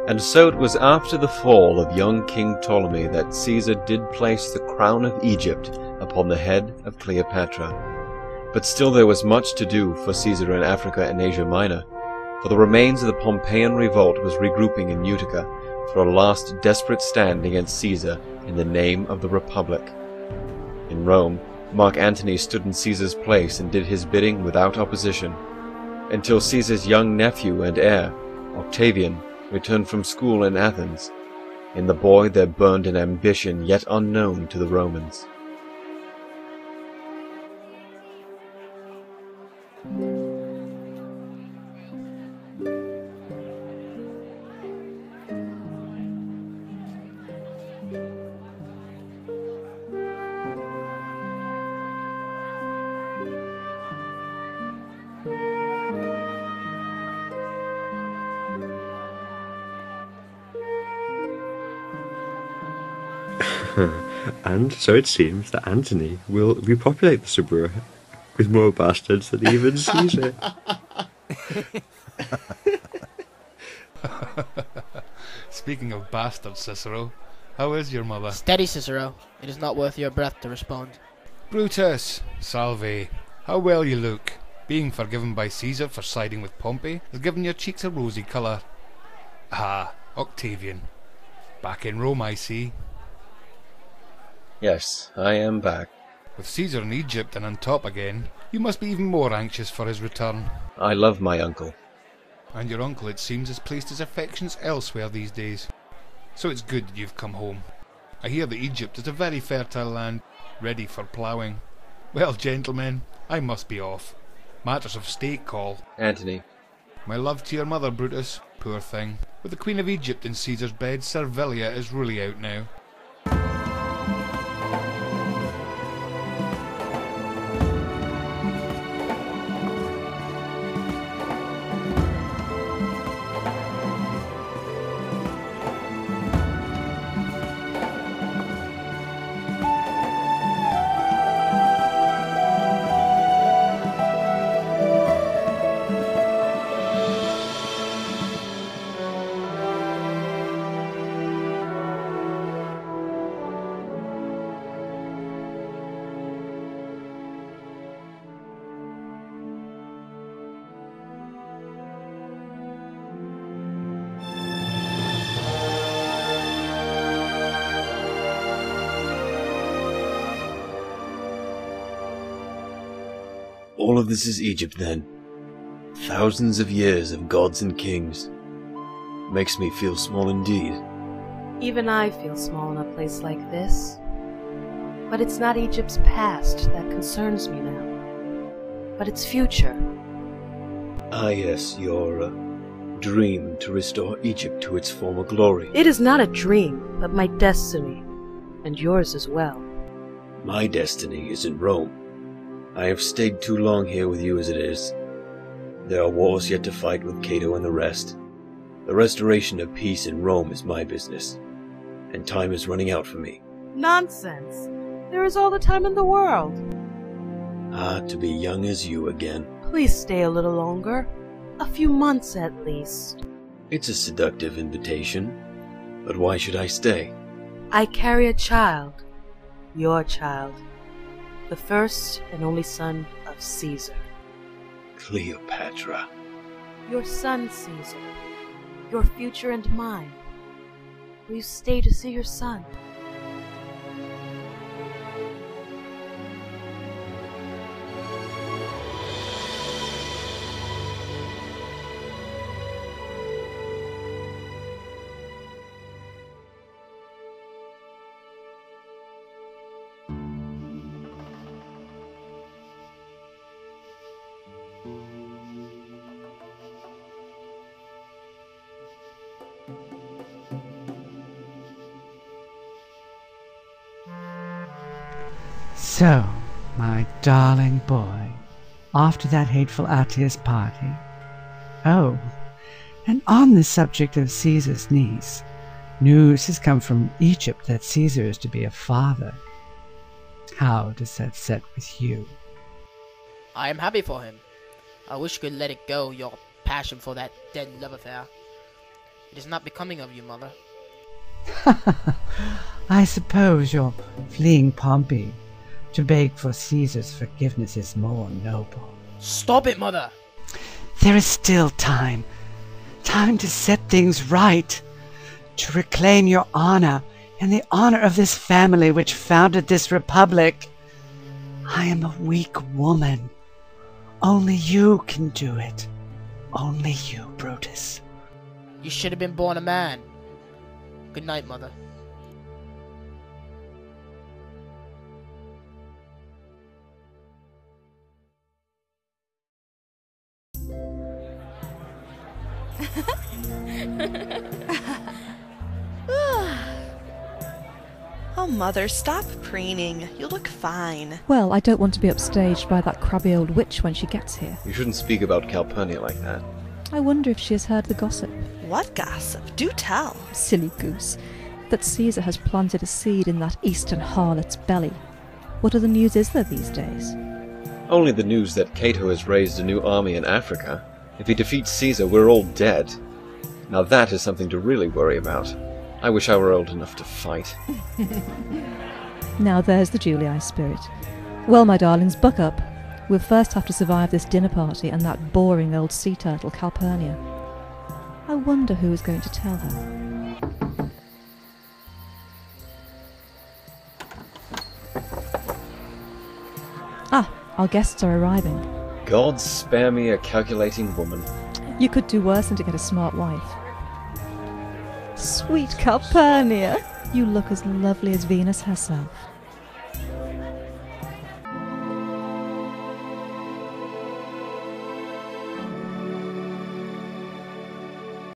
And so it was after the fall of young King Ptolemy that Caesar did place the crown of Egypt upon the head of Cleopatra. But still there was much to do for Caesar in Africa and Asia Minor, for the remains of the Pompeian revolt was regrouping in Utica for a last desperate stand against Caesar in the name of the Republic. In Rome, Mark Antony stood in Caesar's place and did his bidding without opposition, until Caesar's young nephew and heir, Octavian, returned from school in Athens. In the boy there burned an ambition yet unknown to the Romans. And so it seems that Antony will repopulate the Suburra with more bastards than even Caesar. Speaking of bastards, Cicero, how is your mother? Steady, Cicero. It is not worth your breath to respond. Brutus, salve. How well you look. Being forgiven by Caesar for siding with Pompey has given your cheeks a rosy colour. Ah, Octavian. Back in Rome, I see. Yes, I am back. With Caesar in Egypt and on top again, you must be even more anxious for his return. I love my uncle. And your uncle, it seems, has placed his affections elsewhere these days. So it's good that you've come home. I hear that Egypt is a very fertile land, ready for ploughing. Well, gentlemen, I must be off. Matters of state call. Antony. My love to your mother, Brutus. Poor thing. With the Queen of Egypt in Caesar's bed, Servillia is really out now. All of this is Egypt, then. Thousands of years of gods and kings. Makes me feel small indeed. Even I feel small in a place like this. But it's not Egypt's past that concerns me now, but its future. Ah yes, your dream to restore Egypt to its former glory. It is not a dream, but my destiny, and yours as well. My destiny is in Rome. I have stayed too long here with you as it is. There are wars yet to fight with Cato and the rest. The restoration of peace in Rome is my business, and time is running out for me. Nonsense! There is all the time in the world. Ah, to be young as you again. Please stay a little longer. A few months at least. It's a seductive invitation, but why should I stay? I carry a child. Your child. The first and only son of Caesar. Cleopatra. Your son, Caesar. Your future and mine. Will you stay to see your son? So, my darling boy, after that hateful Atia's party. Oh, and on the subject of Caesar's niece, news has come from Egypt that Caesar is to be a father. How does that set with you? I am happy for him. I wish you could let it go, your passion for that dead love affair. It is not becoming of you, mother. I suppose your fleeing Pompey to beg for Caesar's forgiveness is more noble. Stop it, mother! There is still time. Time to set things right. To reclaim your honor and the honor of this family which founded this republic. I am a weak woman. Only you can do it. Only you, Brutus. You should have been born a man. Good night, mother. Oh, Mother, stop preening. You look fine. Well, I don't want to be upstaged by that crabby old witch when she gets here. You shouldn't speak about Calpurnia like that. I wonder if she has heard the gossip. What gossip? Do tell. Silly goose. That Caesar has planted a seed in that eastern harlot's belly. What other news is there these days? Only the news that Cato has raised a new army in Africa. If he defeats Caesar, we're all dead. Now that is something to really worry about. I wish I were old enough to fight. Now there's the Julii spirit. Well, my darlings, buck up. We'll first have to survive this dinner party and that boring old sea turtle Calpurnia. I wonder who is going to tell her. Ah, our guests are arriving. God spare me a calculating woman. You could do worse than to get a smart wife. Sweet Calpurnia, you look as lovely as Venus herself.